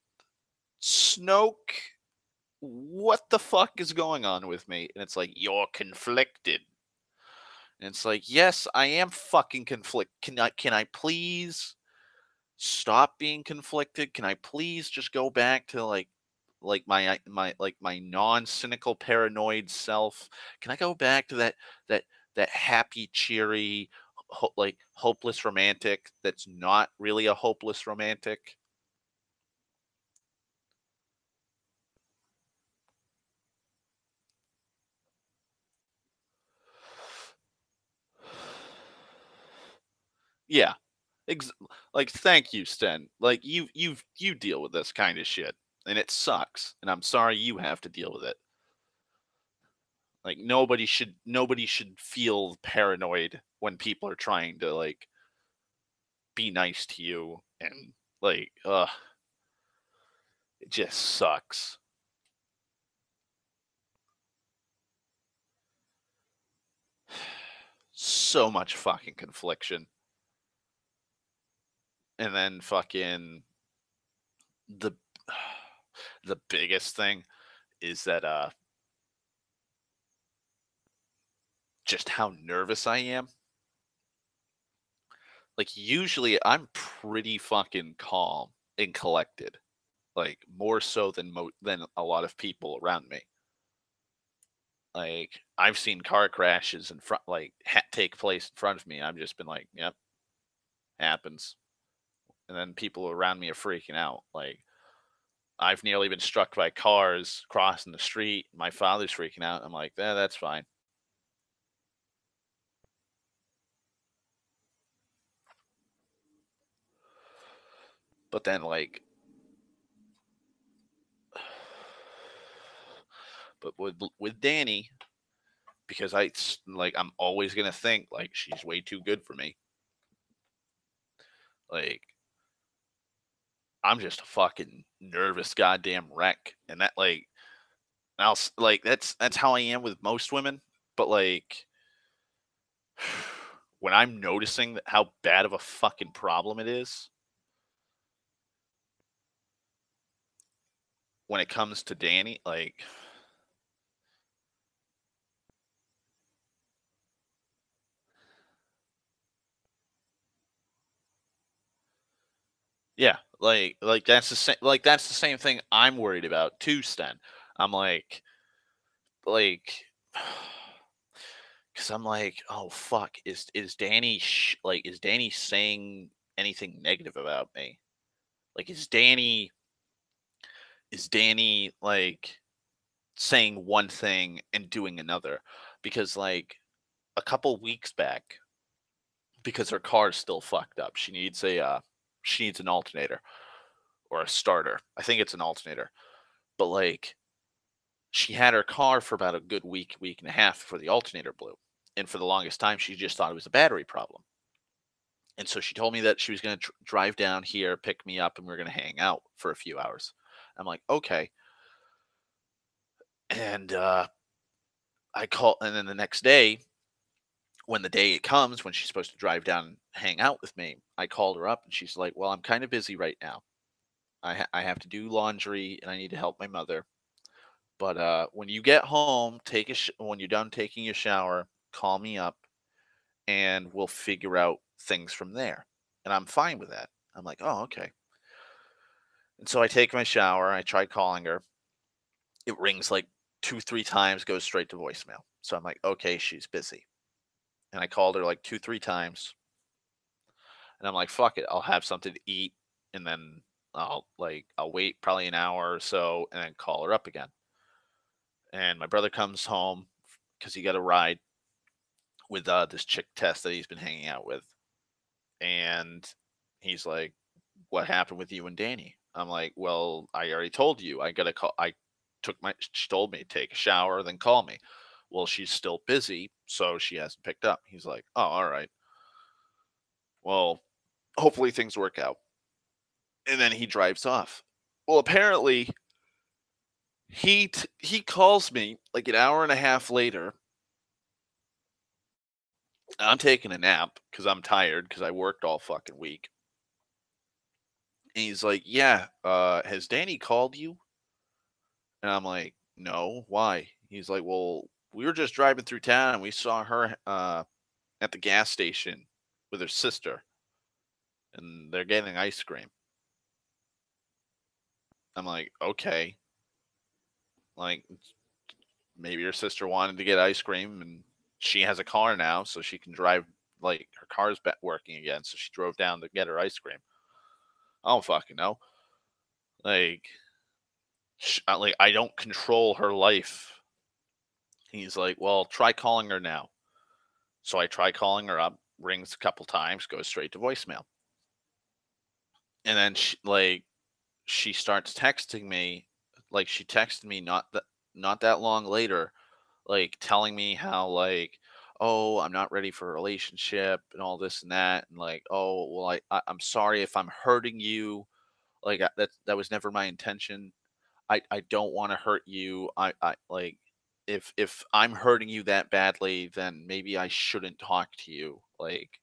Speaker 1: Snoke, what the fuck is going on with me? And it's like, you're conflicted. And it's like, yes, I am fucking conflict. Can I please stop being conflicted? Can I please just go back to like my non-cynical paranoid self? Can I go back to that that happy, cheery, like hopeless romantic that's not really a hopeless romantic? Yeah. Ex- like thank you, Sten. Like you deal with this kind of shit and it sucks and I'm sorry you have to deal with it. Like nobody should feel paranoid when people are trying to like be nice to you and like it just sucks. So much fucking confliction. And then fucking the the biggest thing is that just how nervous I am. Like usually I'm pretty fucking calm and collected. Like more so than a lot of people around me. Like I've seen car crashes in front like take place in front of me. I've just been like, yep, happens. And then people around me are freaking out. Like I've nearly been struck by cars crossing the street. My father's freaking out. I'm like, "Yeah, that's fine." But then, like, but with Danny, because like I'm always gonna think like she's way too good for me. Like I'm just a fucking nervous goddamn wreck, and that like like that's how I am with most women. But like when I'm noticing that how bad of a fucking problem it is when it comes to Danny, like yeah, that's the same thing I'm worried about too, Sten. I'm like because I'm like, oh fuck, is Danny is Danny saying anything negative about me? Like, is Danny like saying one thing and doing another? Because like a couple weeks back, because her car's still fucked up, she needs an alternator or a starter. I think it's an alternator, but like she had her car for about a good week and a half before the alternator blew, and for the longest time she just thought it was a battery problem. And so she told me that she was going to drive down here, pick me up, and we are going to hang out for a few hours. I'm like, okay. And I call, and then the next day, when the day it comes, when she's supposed to drive down and hang out with me, I called her up, and she's like, "Well, I'm kind of busy right now. I have to do laundry, and I need to help my mother. But when you get home, when you're done taking your shower, call me up, and we'll figure out things from there." And I'm fine with that. I'm like, "Oh, okay." And so I take my shower. I try calling her. It rings like 2, 3 times, goes straight to voicemail. So I'm like, "Okay, she's busy." And I called her like 2, 3 times, and I'm like, "Fuck it, I'll have something to eat, and then I'll wait probably an hour or so and then call her up again." And my brother comes home because he got a ride with, this chick Tess that he's been hanging out with, and he's like, "What happened with you and Danny?" I'm like, "Well, I already told you. I gotta call. I took my. She told me to take a shower, then call me." Well, she's still busy, so she hasn't picked up. He's like, "Oh, all right. Well, hopefully things work out." And then he drives off. Well, apparently he calls me like an hour and a half later. I'm taking a nap because I'm tired because I worked all fucking week. And he's like, "Yeah, has Danny called you?" And I'm like, "No, why?" He's like, "Well, we were just driving through town and we saw her at the gas station with her sister, and they're getting ice cream." I'm like, "Okay, like maybe her sister wanted to get ice cream, and she has a car now, so she can drive. Like her car's working again, so she drove down to get her ice cream. I don't fucking know. Like, like I don't control her life." He's like, "Well, try calling her now." So I try calling her up, rings a couple times, goes straight to voicemail. And then she starts texting me, like she texted me not that long later, like telling me how like, "Oh, I'm not ready for a relationship and all this and that," and like, "Oh, well, I'm sorry if I'm hurting you. Like that was never my intention. I don't want to hurt you. I like if I'm hurting you that badly, then maybe I shouldn't talk to you. Like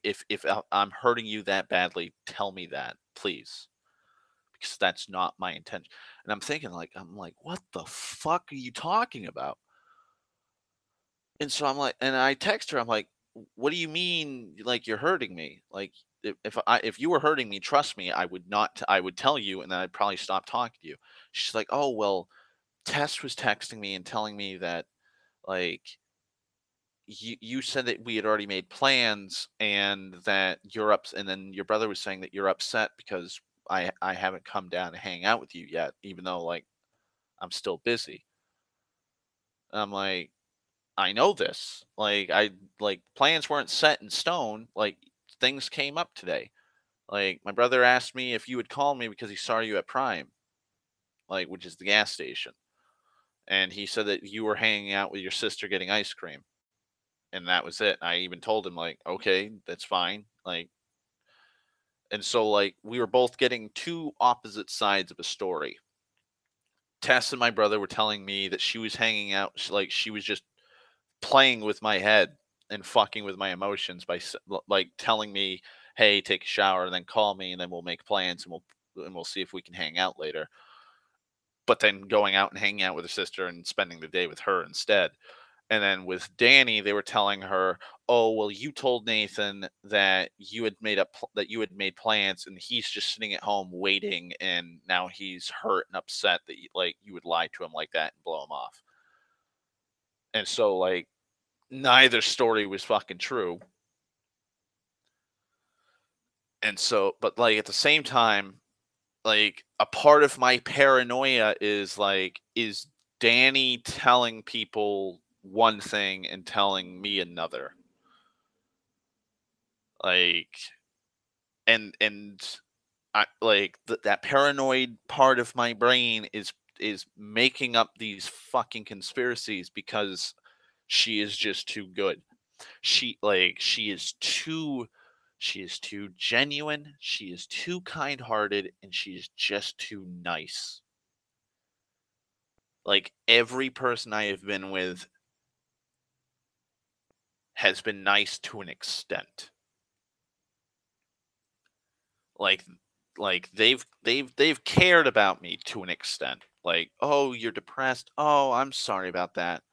Speaker 1: if I'm hurting you that badly, tell me that, please, because that's not my intention." And I'm thinking I'm like, "What the fuck are you talking about?" And so I'm like, and I text her, I'm like, "What do you mean like you're hurting me? Like if you were hurting me, trust me, I would not I would tell you and then I'd probably stop talking to you." She's like, "Oh, well, Tess was texting me and telling me that like you said that we had already made plans and that and then your brother was saying that you're upset because I haven't come down to hang out with you yet, even though like I'm still busy. I'm like, I know this. Like plans weren't set in stone. Like things came up today. Like my brother asked me if you would call me because he saw you at Prime, like which is the gas station. And he said that you were hanging out with your sister getting ice cream. And that was it. I even told him like, okay, that's fine. Like and so like we were both getting two opposite sides of a story. Tess and my brother were telling me that she was hanging out, like she was just playing with my head and fucking with my emotions by like telling me, "Hey, take a shower and then call me and then we'll make plans and we'll see if we can hang out later." But then going out and hanging out with her sister and spending the day with her instead. And then with Danny, they were telling her, "Oh, well, you told Nathan that you had that you had made plans, and he's just sitting at home waiting, and now he's hurt and upset that like you would lie to him like that and blow him off." And so like neither story was fucking true. And so, but like at the same time, like a part of my paranoia is Danny telling people one thing and telling me another? Like, and I like that paranoid part of my brain is making up these fucking conspiracies because she is just too good. She is too genuine, she is too kind-hearted, and she is just too nice. Like every person I have been with has been nice to an extent. Like they've cared about me to an extent. Like, "Oh, you're depressed. Oh, I'm sorry about that.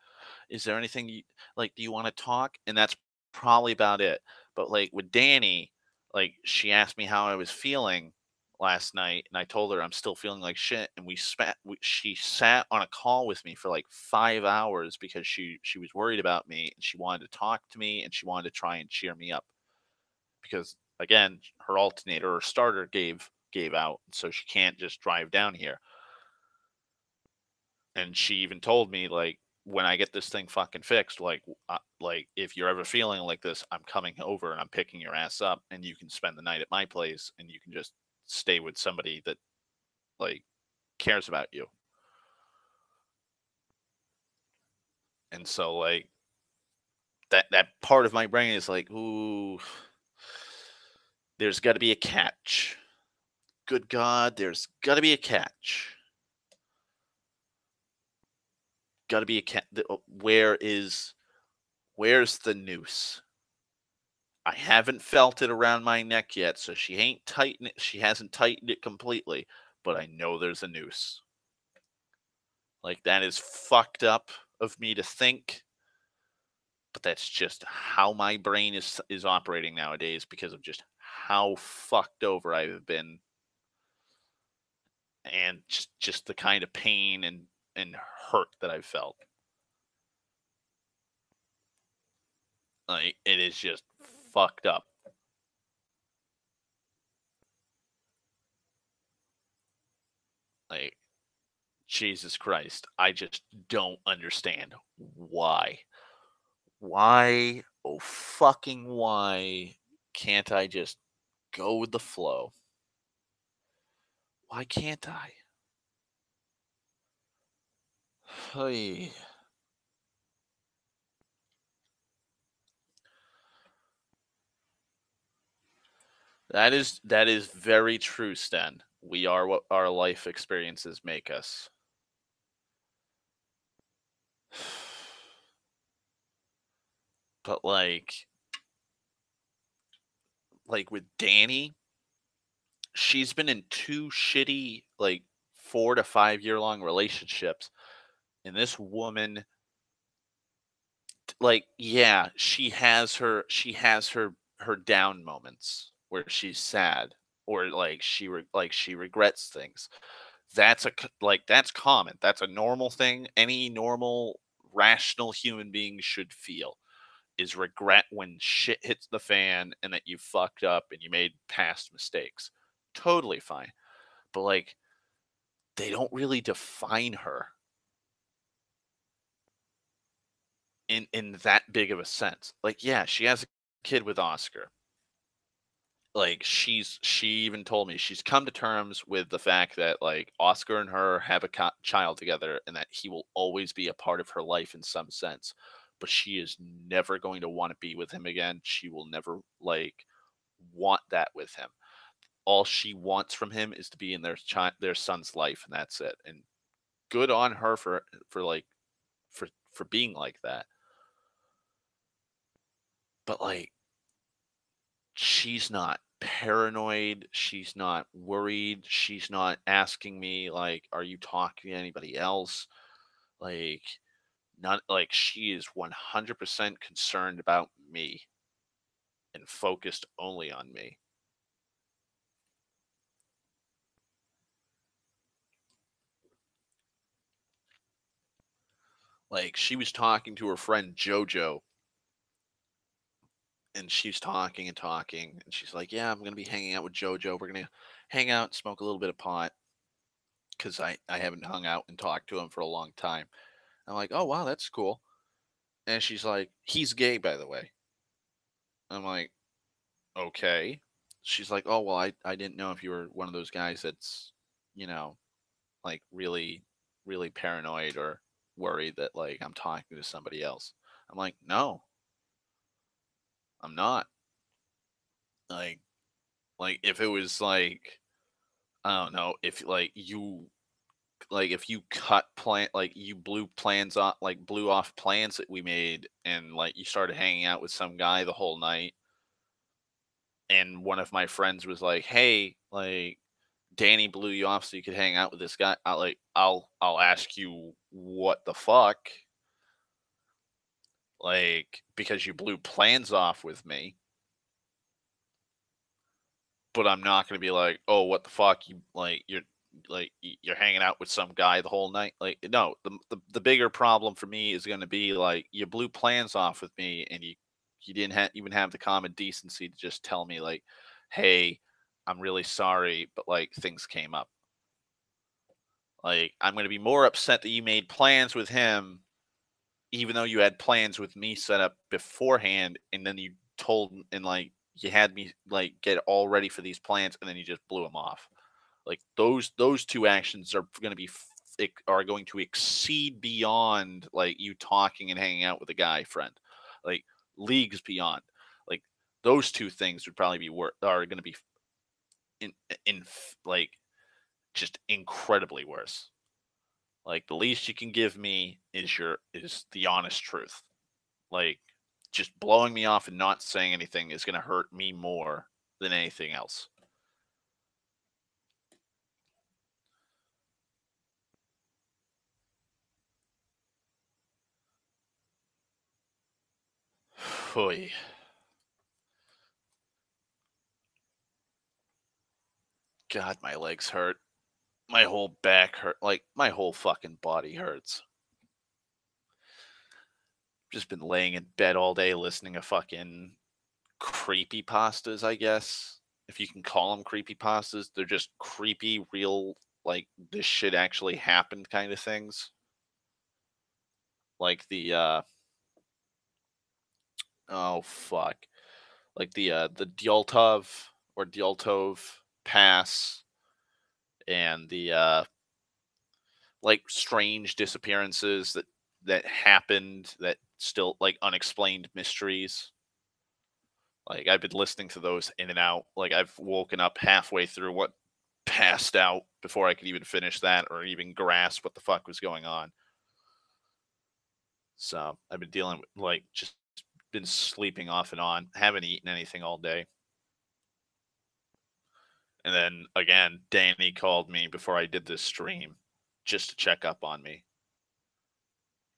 Speaker 1: Is there anything you like, do you wanna talk?" And that's probably about it. But, like, with Danny, like, she asked me how I was feeling last night, and I told her I'm still feeling like shit, and she sat on a call with me for, like, 5 hours because she was worried about me, and she wanted to talk to me, and she wanted to try and cheer me up. Because, again, her alternator or starter gave out, so she can't just drive down here. And she even told me like, when I get this thing fucking fixed, like if you're ever feeling like this, I'm coming over and I'm picking your ass up, and you can spend the night at my place, and you can just stay with somebody that like cares about you. And so like that part of my brain is like, ooh, there's got to be a catch. Good God, there's got to be a catch. Got to be a cat. Where's the noose? I haven't felt it around my neck yet, so she hasn't tightened it completely, but I know there's a noose. Like that is fucked up of me to think, but that's just how my brain is operating nowadays because of just how fucked over I've been, and just the kind of pain and hurt that I've felt. Like it is just fucked up. Like Jesus Christ, I just don't understand why. Why, oh fucking why can't I just go with the flow? Why can't I? Hey, that is very true, Sten. We are what our life experiences make us. But like with Danny, she's been in two shitty like 4 to 5 year long relationships, and this woman, like, yeah, she has her down moments where she's sad, or like she regrets things. That's common. That's a normal thing any normal rational human being should feel, is regret when shit hits the fan and that you fucked up and you made past mistakes. Totally fine. but like they don't really define her in that big of a sense. Like, yeah, she has a kid with Oscar. Like she even told me she's come to terms with the fact that like Oscar and her have a child together and that he will always be a part of her life in some sense, but she is never going to want to be with him again. She will never like want that with him. All she wants from him is to be in their son's life, and that's it. And good on her for like for being like that. But like she's not paranoid, she's not worried, she's not asking me like, "Are you talking to anybody else?" Like, not like she is 100% concerned about me and focused only on me. Like, she was talking to her friend JoJo, and she's talking and talking, and she's like, "Yeah, I'm gonna be hanging out with JoJo. We're gonna hang out and smoke a little bit of pot because I haven't hung out and talked to him for a long time." I'm like, "Oh wow, that's cool." And she's like, "He's gay, by the way." I'm like, "Okay." She's like, "Oh, well, I didn't know if you were one of those guys that's, you know, like really paranoid or worried that like I'm talking to somebody else." I'm like, "No, I'm not." Like if it was like I don't know, if like you like if you cut plan like you blew off plans that we made and like you started hanging out with some guy the whole night and one of my friends was like, "Hey, like Danny blew you off so you could hang out with this guy." I'll ask you what the fuck, like because you blew plans off with me, but I'm not gonna be like, "Oh, what the fuck? You you're hanging out with some guy the whole night." Like, no, the bigger problem for me is gonna be like you blew plans off with me and you didn't even have the common decency to just tell me like, "Hey, I'm really sorry, but like things came up." Like, I'm gonna be more upset that you made plans with him, even though you had plans with me set up beforehand, and then you like you had me like get all ready for these plans, and then you just blew them off. Like those two actions are gonna be are going to exceed beyond like you talking and hanging out with a guy friend, like leagues beyond. Like those two things would probably be are gonna be in like just incredibly worse. Like the least you can give me is the honest truth. Like just blowing me off and not saying anything is going to hurt me more than anything else. Oy. God, my legs hurt. My whole back hurt. Like my whole fucking body hurts. Just been laying in bed all day listening to fucking creepy pastas, I guess. If you can call them creepy pastas, they're just creepy, real, like this shit actually happened kind of things. Like oh fuck. Like the Dyaltov or Dyaltov pass and the like strange disappearances that happened that still like unexplained mysteries. Like I've been listening to those in and out. Like I've woken up halfway through what passed out before I could even finish that or even grasp what the fuck was going on. So I've been dealing with like just been sleeping off and on. Haven't eaten anything all day. And then again, Danny called me before I did this stream just to check up on me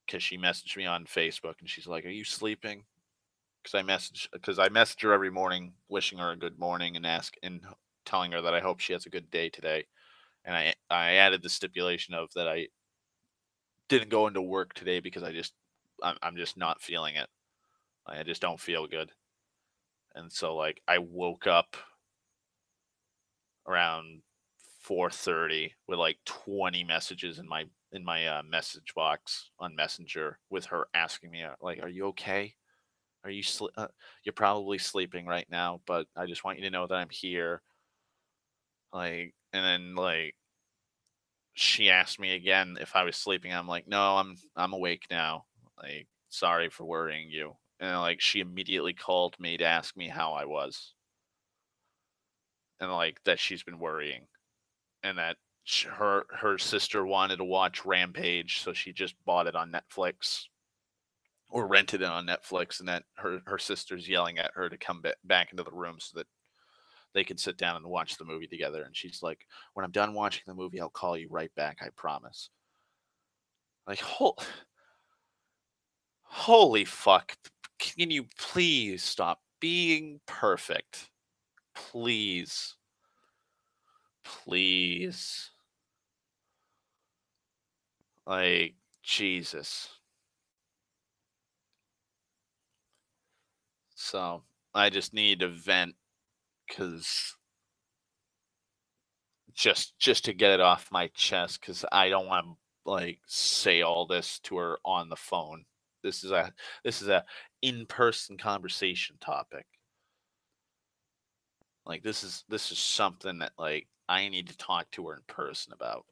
Speaker 1: because she messaged me on Facebook and she's like, "Are you sleeping?" Because I message her every morning, wishing her a good morning and telling her that I hope she has a good day today. And I added the stipulation of that I didn't go into work today because I'm just not feeling it. I just don't feel good. And so like I woke up around 4:30 with like 20 messages in my message box on Messenger with her asking me like, "Are you okay? Are you you're probably sleeping right now, but I just want you to know that I'm here." Like, and then like she asked me again if I was sleeping. I'm like, "No, I'm awake now. Like, sorry for worrying you." And like she immediately called me to ask me how I was and like that she's been worrying and that her sister wanted to watch Rampage, so she just bought it on Netflix or rented it on Netflix, and that her sister's yelling at her to come back into the room so that they could sit down and watch the movie together. And she's like, "When I'm done watching the movie, I'll call you right back. I promise." Like, holy fuck! Can you please stop being perfect? Please, please. Like, Jesus. So I just need to vent because just to get it off my chest because I don't want to like say all this to her on the phone. This is a this is a in-person conversation topic. Like this is something that like I need to talk to her in person about.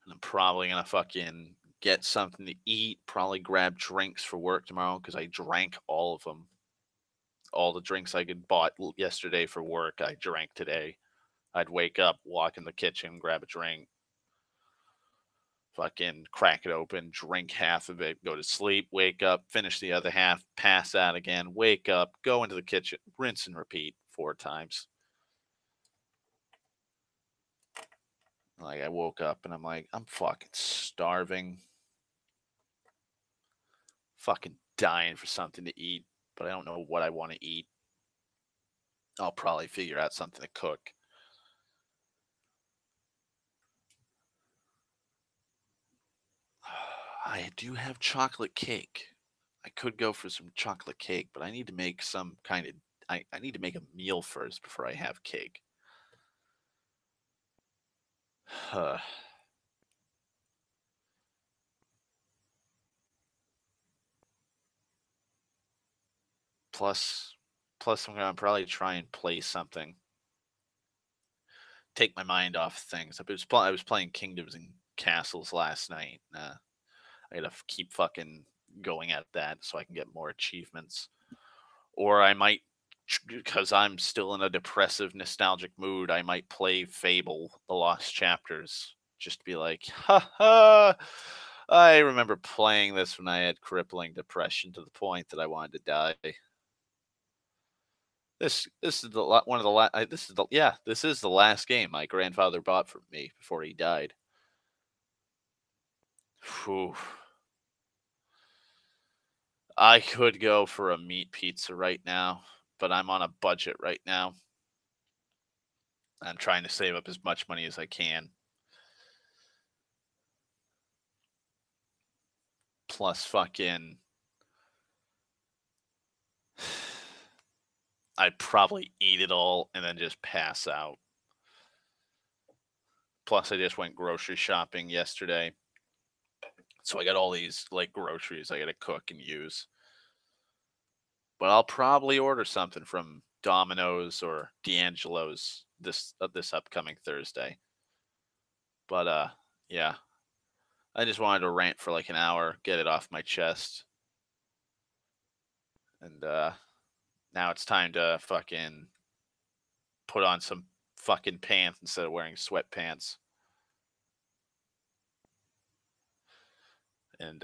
Speaker 1: And I'm probably gonna fucking get something to eat, probably grab drinks for work tomorrow because I drank all of them. All the drinks I could bought yesterday for work, I drank today. I'd wake up, walk in the kitchen, grab a drink, fucking crack it open, drink half of it, go to sleep, wake up, finish the other half, pass out again, wake up, go into the kitchen, rinse and repeat 4 times. Like I woke up and I'm like, I'm fucking starving, fucking dying for something to eat, but I don't know what I want to eat. I'll probably figure out something to cook. I do have chocolate cake. I could go for some chocolate cake, but I need to make some kind of I need to make a meal first before I have cake. plus plus I'm gonna probably try and play something. Take my mind off things. I was playing Kingdoms and Castles last night. I gotta keep fucking going at that so I can get more achievements. Or I might, because I'm still in a depressive, nostalgic mood, I might play Fable: The Lost Chapters, just to be like, ha ha. I remember playing this when I had crippling depression to the point that I wanted to die. This is one of the this is the this is the last game my grandfather bought for me before he died. Whew. I could go for a meat pizza right now, but I'm on a budget right now. I'm trying to save up as much money as I can. Plus, fucking, I'd probably eat it all and then just pass out. Plus, I just went grocery shopping yesterday. So I got all these like groceries I got to cook and use. But I'll probably order something from Domino's or D'Angelo's this upcoming Thursday. But yeah, I just wanted to rant for like an hour, get it off my chest, and now it's time to fucking put on some fucking pants instead of wearing sweatpants, and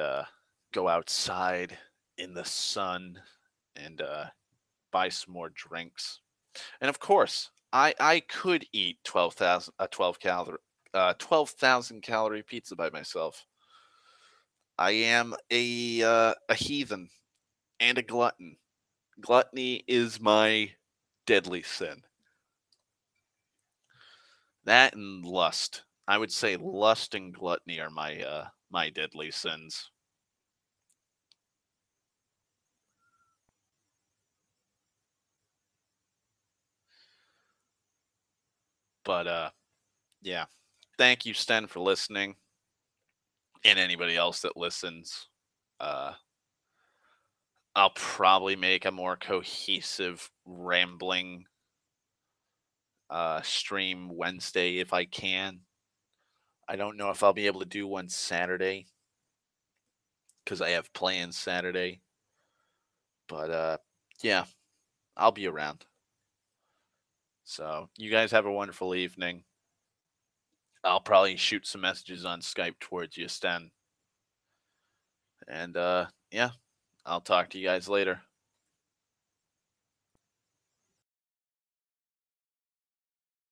Speaker 1: go outside in the sun and buy some more drinks. And of course, I could eat 12,000 calorie pizza by myself. I am a heathen and a glutton. Gluttony is my deadly sin. That and lust. I would say lust and gluttony are my deadly sins. But yeah. Thank you, Sten, for listening, and anybody else that listens. Uh, I'll probably make a more cohesive, rambling stream Wednesday if I can. I don't know if I'll be able to do one Saturday because I have plans Saturday. But yeah, I'll be around. So you guys have a wonderful evening. I'll probably shoot some messages on Skype towards you, Sten. And yeah, I'll talk to you guys later.